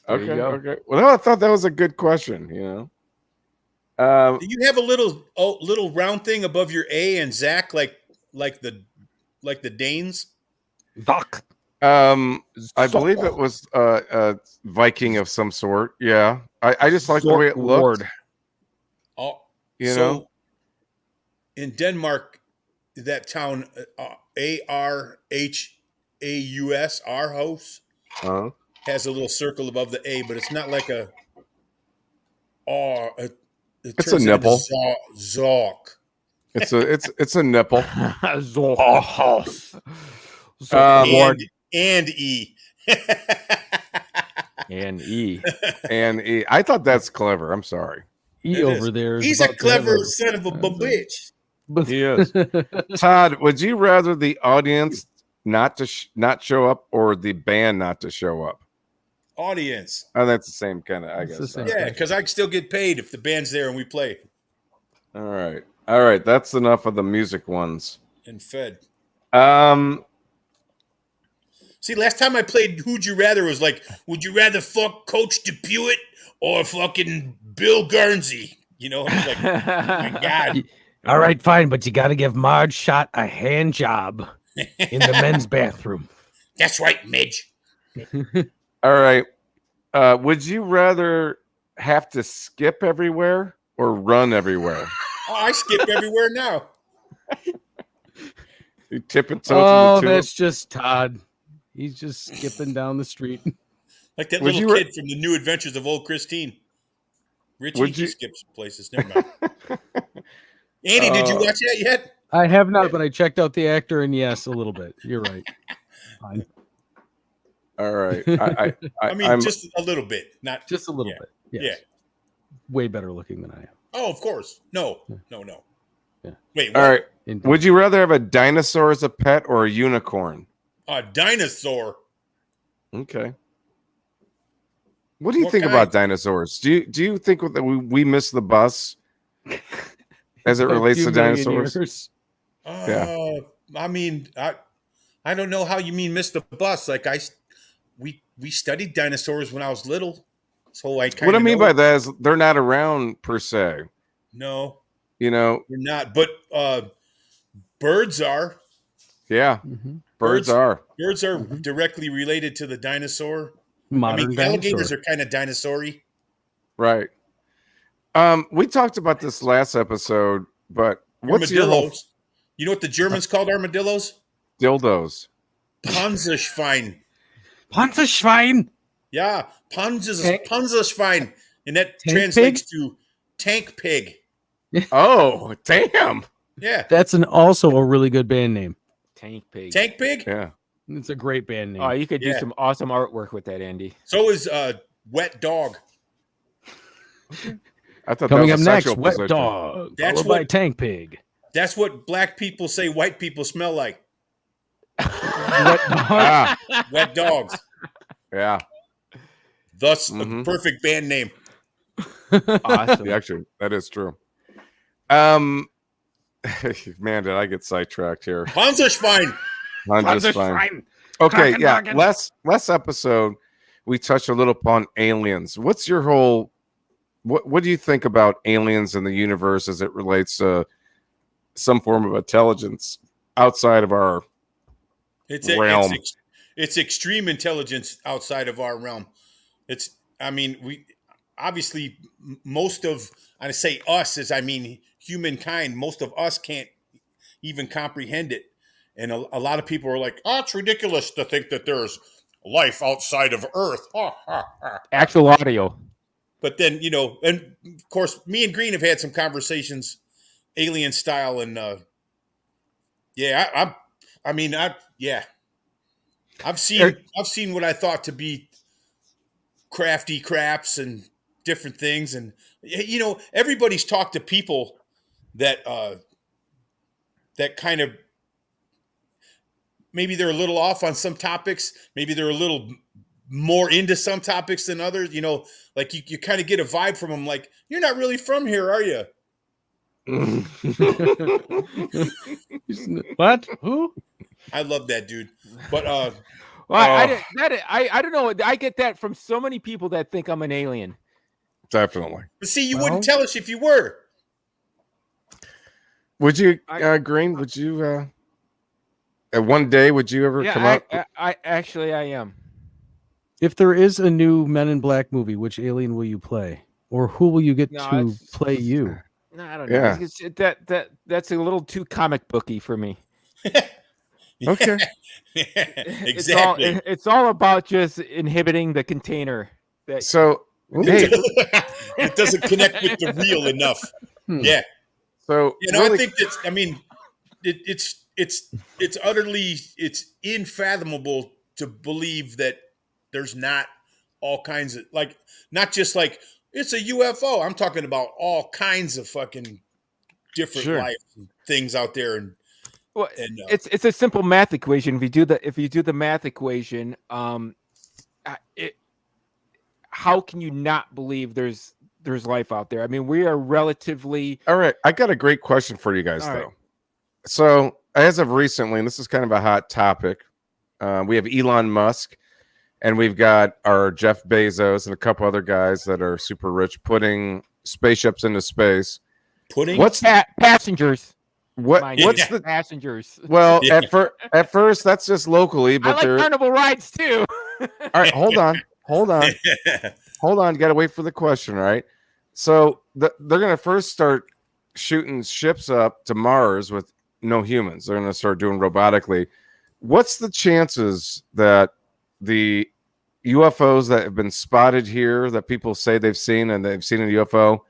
okay. Well, I thought that was a good question. Do you have a little round thing above your A and Zach, like the Danes? Zach. I believe it was a Viking of some sort. Yeah, I just like the way it looked. Oh, you know, in Denmark, that town Aarhus, Aarhus, has a little circle above the A, but it's not like a R. It's a nipple. Zork. It's a nipple. And E. And E. And E. I thought that's clever. I'm sorry. E over there. He's a clever son of a bitch. He is. Todd, would you rather the audience not show up or the band not to show up? Audience. Oh, that's the same kind of, I guess. Yeah, because I can still get paid if the band's there and we play. All right. That's enough of the music ones. And fed. See, last time I played Who'd You Rather was like, would you rather fuck Coach DePewitt or fucking Bill Guernsey? I was like, oh my God. All right, fine, but you got to give Marge Shot a hand job in the men's bathroom. That's right, Midge. All right. Would you rather have to skip everywhere or run everywhere? Oh, I skip everywhere now. You tip and toe. Oh, that's just Todd. He's just skipping down the street. Like that little kid from The New Adventures of Old Christine. Richie skips places. Never mind. Andy, did you watch that yet? I have not, but I checked out the actor, and yes, a little bit. You're right. Fine. All right. I mean, just a little bit. Not just a little bit. Yes. Yeah. Way better looking than I am. Oh, of course. No. Yeah. Wait, what? All right. Indeed. Would you rather have a dinosaur as a pet or a unicorn? A dinosaur. Okay. What do you think about dinosaurs? Do you think that we miss the bus as it relates to dinosaurs? Yeah. I mean, I don't know how you mean miss the bus. Like we studied dinosaurs when I was little, so I kind of. What I mean by that is they're not around per se. No. They're not. But birds are. Yeah. Mm-hmm. Birds are. Birds are directly related to the dinosaur. Modern alligators are kind of dinosaur-y. Right. We talked about this last episode, but what's armadillos? You know what the Germans called armadillos? Dildos. Panzerschwein. Panzerschwein? Yeah, Panzerschwein. And that translates to tank pig. Oh, damn. Yeah. That's also a really good band name. Tank Pig. Tank Pig? Yeah. It's a great band name. Oh, you could do some awesome artwork with that, Andy. So is Wet Dog. I thought coming that up was next, position. Wet Dog. That's what Tank Pig. That's what black people say white people smell like. Wet Dog. Wet dogs. Yeah. Thus, a perfect band name. Awesome. Yeah, actually, that is true. Man, did I get sidetracked here? Panzerschwein. Panzerschwein. Okay, yeah. Last episode, we touched a little upon aliens. What's your whole? What do you think about aliens in the universe as it relates to some form of intelligence outside of our realm? It's extreme intelligence outside of our realm. We obviously most of, I say us as I mean humankind, most of us can't even comprehend it. And a lot of people are like, oh, it's ridiculous to think that there's life outside of Earth. Actual audio. But then, and of course, me and Green have had some conversations, alien style, and I've seen what I thought to be crafty craps and different things, and everybody's talked to people that that kind of maybe they're a little off on some topics. Maybe they're a little more into some topics than others. You know, like you kind of get a vibe from them. Like, you're not really from here, are you? What? Who? I love that dude. But well, I don't know. I get that from so many people that think I'm an alien. Definitely. But see, you wouldn't tell us if you were. Would you, Green? Would you? One day, would you ever come up? I am. If there is a new Men in Black movie, which alien will you play, or who will you get to play you? No, I don't know. Yeah. That's a little too comic booky for me. Okay. Exactly. It's all about just inhibiting the container. So hey, it doesn't connect with the real enough. Yeah. So really, I think that's. I mean, it's utterly unfathomable to believe that there's not all kinds of, like, not just like it's a UFO. I'm talking about all kinds of fucking different life things out there. And well, it's a simple math equation. If you do the math equation, how can you not believe there's life out there? I mean, we are relatively. All right, I got a great question for you guys, though. Right. So, as of recently, and this is kind of a hot topic, we have Elon Musk, and we've got our Jeff Bezos and a couple other guys that are super rich putting spaceships into space. What's passengers? What's the passengers? Well, at first that's just locally, but I like carnival rides too. All right, hold on. Got to wait for the question, right? So they're going to first start shooting ships up to Mars with no humans. They're going to start doing robotically. What's the chances that the UFOs that have been spotted here that people say they've seen and they've seen a UFO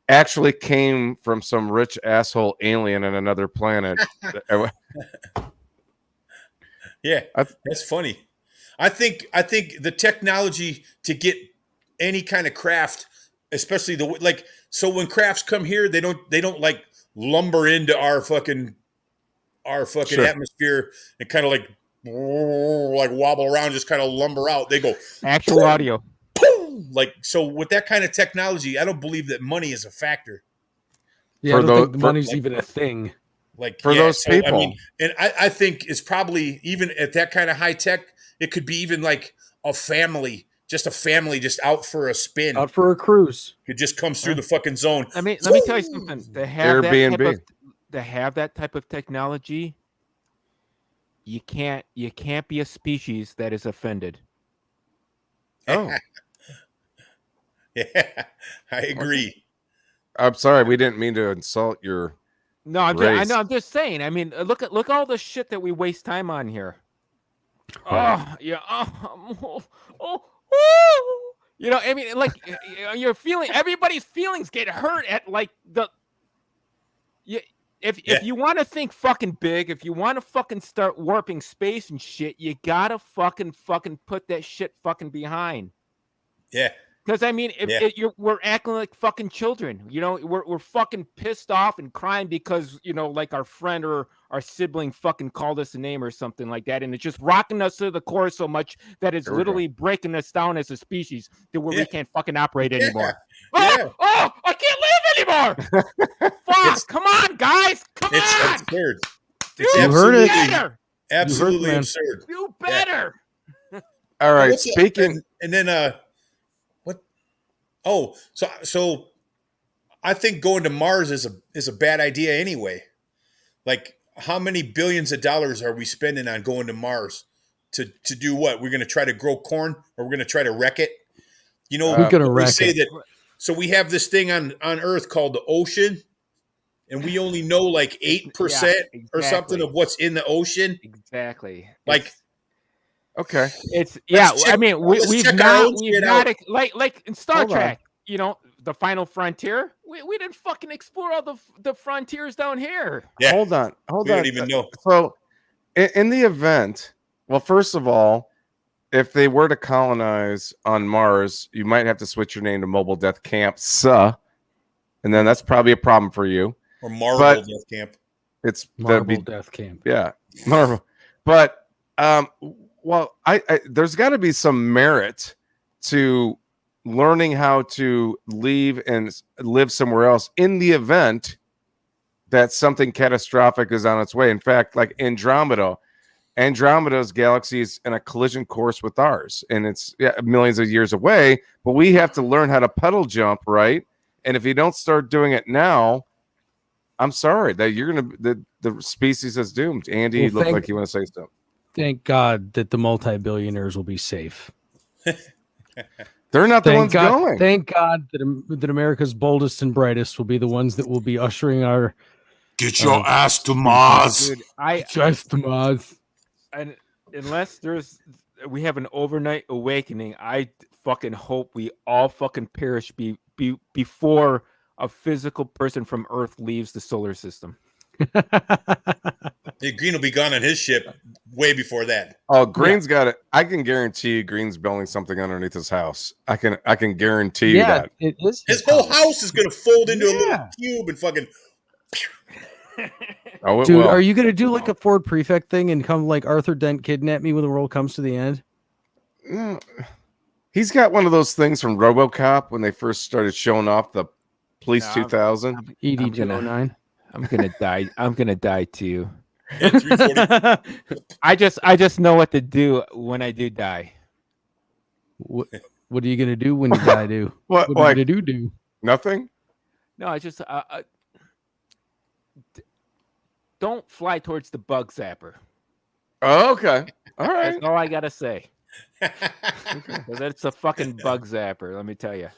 actually came from some rich asshole alien in another planet? Yeah, that's funny. I think the technology to get any kind of craft, especially so when crafts come here, they don't like lumber into our fucking atmosphere and kind of like wobble around, just kind of lumber out. They go actual audio. Boom! Like, so with that kind of technology, I don't believe that money is a factor. Yeah, I don't think money's even a thing. Like, for those people. I mean, and I think it's probably, even at that kind of high tech, it could be even like a family just out for a spin, out for a cruise. It just comes through the fucking zone. I mean, let me tell you something. To have that type of technology, you can't be a species that is offended. Oh, yeah, I agree. I'm sorry, we didn't mean to insult your. No, I'm just saying. I mean, look at all the shit that we waste time on here. Right. Oh yeah. You know, I mean, like, you're feeling, everybody's feelings get hurt at like if you want to think fucking big, if you want to fucking start warping space and shit, you gotta fucking put that shit fucking behind. Yeah. Because I mean, we're acting like fucking children. You know, we're fucking pissed off and crying because, you know, like our friend or our sibling fucking called us a name or something like that, and it's just rocking us to the core so much that it's literally breaking us down as a species to where we can't fucking operate anymore. Oh, I can't live anymore. Fuck! Come on, guys! Come on! It's absurd. You heard it. Absolutely absurd. Do better. Yeah. All right. Speaking, and then what? Oh, so I think going to Mars is a bad idea anyway. Like, how many billions of dollars are we spending on going to Mars to do what? We're going to try to grow corn, or we're going to try to wreck it? You know, we're going to wreck it. That. So we have this thing on Earth called the ocean, and we only know like 8% or something of what's in the ocean. Exactly. Like, okay, it's I mean, we've not like in Star Trek. You know, the Final Frontier. We didn't fucking explore all the frontiers down here. Yeah. Hold on. We don't even know. So, in the event, well, first of all, if they were to colonize on Mars, you might have to switch your name to Mobile Death Camp, and then that's probably a problem for you. Or Marvel Death Camp. It's Marvel Death Camp. Yeah, Marvel. But well, I there's got to be some merit to learning how to leave and live somewhere else in the event that something catastrophic is on its way. In fact, like Andromeda's galaxy is in a collision course with ours, and it's millions of years away, but we have to learn how to pedal jump, right? And if you don't start doing it now, I'm sorry that you're gonna the species is doomed. Andy, you look like you want to say something. Thank God that the multi-billionaires will be safe. They're not the ones going. Thank God that America's boldest and brightest will be the ones that will be ushering our get your ass to Mars. Dude, just to Mars. And unless we have an overnight awakening, I fucking hope we all fucking perish before a physical person from Earth leaves the solar system. Green will be gone on his ship way before that. Oh, Green's got it. I can guarantee Green's building something underneath his house. I can guarantee you that. It is his whole house is going to fold into a little cube and fucking. Dude, are you going to do like a Ford Prefect thing and come like Arthur Dent kidnap me when the world comes to the end? He's got one of those things from RoboCop when they first started showing off the Police 2000. ED-09. I'm gonna die. I'm gonna die too. I just know what to do when I do die. What are you gonna do when you die? What are you gonna do? Nothing. No, I just don't fly towards the bug zapper. Oh, okay. All right. That's all I gotta say. That's a fucking bug zapper. Let me tell you.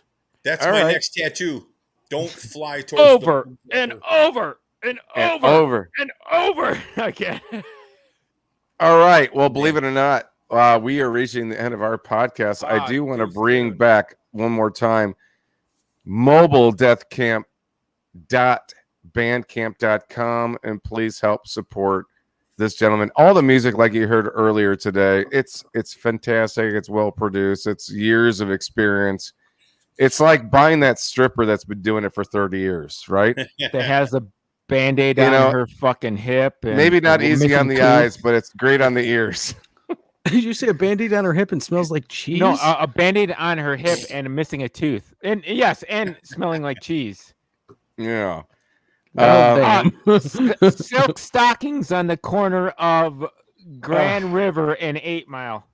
That's my next tattoo. Don't fly towards over and over and over and over again. All right. Well, believe it or not, we are reaching the end of our podcast. I do want to bring back one more time mobile deathcamp.bandcamp.com, and please help support this gentleman. All the music, like you heard earlier today, it's fantastic. It's well produced. It's years of experience. It's like buying that stripper that's been doing it for 30 years, right? That has a Band-Aid on her fucking hip. And maybe not easy on the eyes, but it's great on the ears. Did you say a Band-Aid on her hip and smells like cheese? No, a Band-Aid on her hip and missing a tooth. And yes, and smelling like cheese. Yeah. Silk stockings on the corner of Grand River and 8 Mile.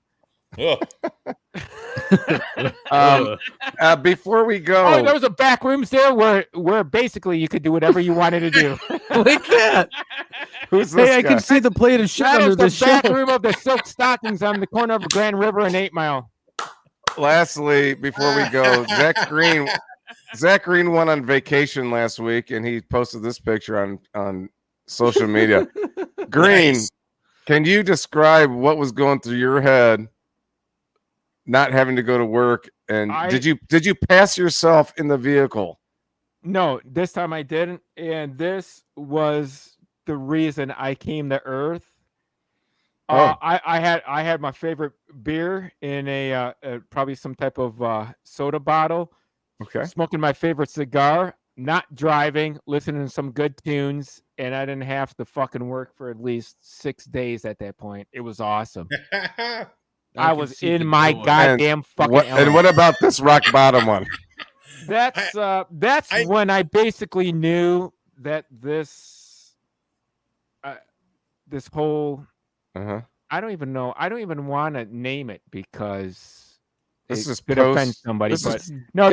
Before we go, there was a back rooms there where basically you could do whatever you wanted to do. Like that. Who's this guy? I can see the plate of shit under the back room of the silk stockings on the corner of Grand River and 8 Mile. Lastly, before we go, Zach Green went on vacation last week, and he posted this picture on social media. Green, can you describe what was going through your head not having to go to work? And did you pass yourself in the vehicle? No, this time I didn't, and this was the reason I came to Earth. I had my favorite beer in a probably some type of soda bottle. Okay. Smoking my favorite cigar, not driving, listening to some good tunes, and I didn't have to fucking work for at least 6 days at that point. It was awesome. I was in my goddamn fucking element. And what about this rock bottom one? That's when I basically knew that this whole I don't even know. I don't even want to name it because this could offend somebody. But no,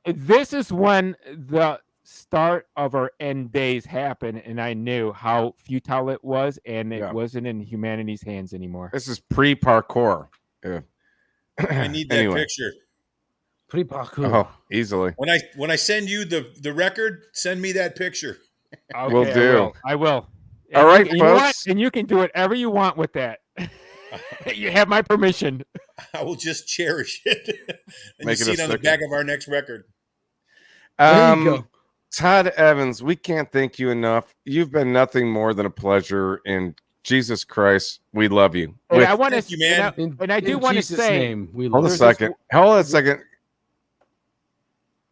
this is when the start of our end days happened, and I knew how futile it was, and it wasn't in humanity's hands anymore. This is pre-parkour. Yeah. I need that picture. Pre-parkour. Oh, easily. When I send you the record, send me that picture. Okay, Will do. I will. All right, folks. And you can do whatever you want with that. You have my permission. I will just cherish it. And Make you see it on the back of our next record. There you go. Todd Evans, we can't thank you enough. You've been nothing more than a pleasure, and Jesus Christ, we love you. And I want Thank you, man. And I do want to say, hold a second. Hold a second.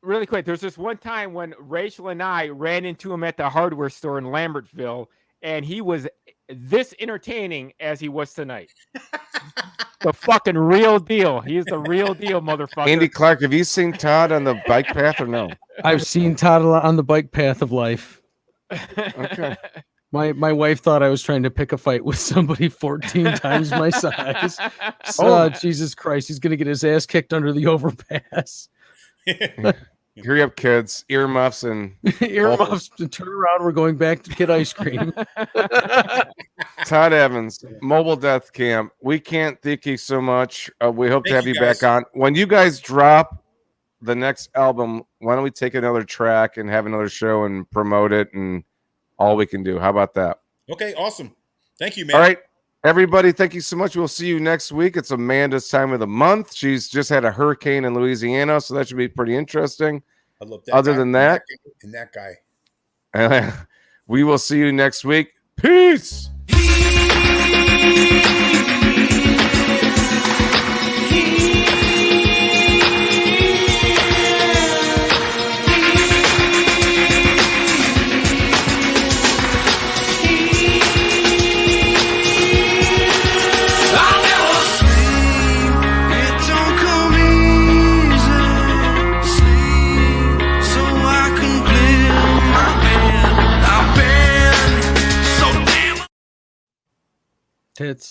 Really quick, there's this one time when Rachel and I ran into him at the hardware store in Lambertville, and he was this entertaining as he was tonight. The fucking real deal. He is the real deal, motherfucker. Andy Clark, have you seen Todd on the bike path or no? I've seen Todd a lot on the bike path of life. Okay. My wife thought I was trying to pick a fight with somebody 14 times my size. Jesus Christ, he's gonna get his ass kicked under the overpass. Hurry up, kids. Earmuffs and Earmuffs. Turn around. We're going back to get ice cream. Todd Evans, Mobile Death Camp. We can't thank you so much. We hope to have you back on. When you guys drop the next album, why don't we take another track and have another show and promote it and all we can do? How about that? Okay, awesome. Thank you, man. All right, everybody, thank you so much. We'll see you next week. It's Amanda's time of the month. She's just had a hurricane in Louisiana, so that should be pretty interesting. I love that. Other than that, and that guy. We will see you next week. Peace. Tits.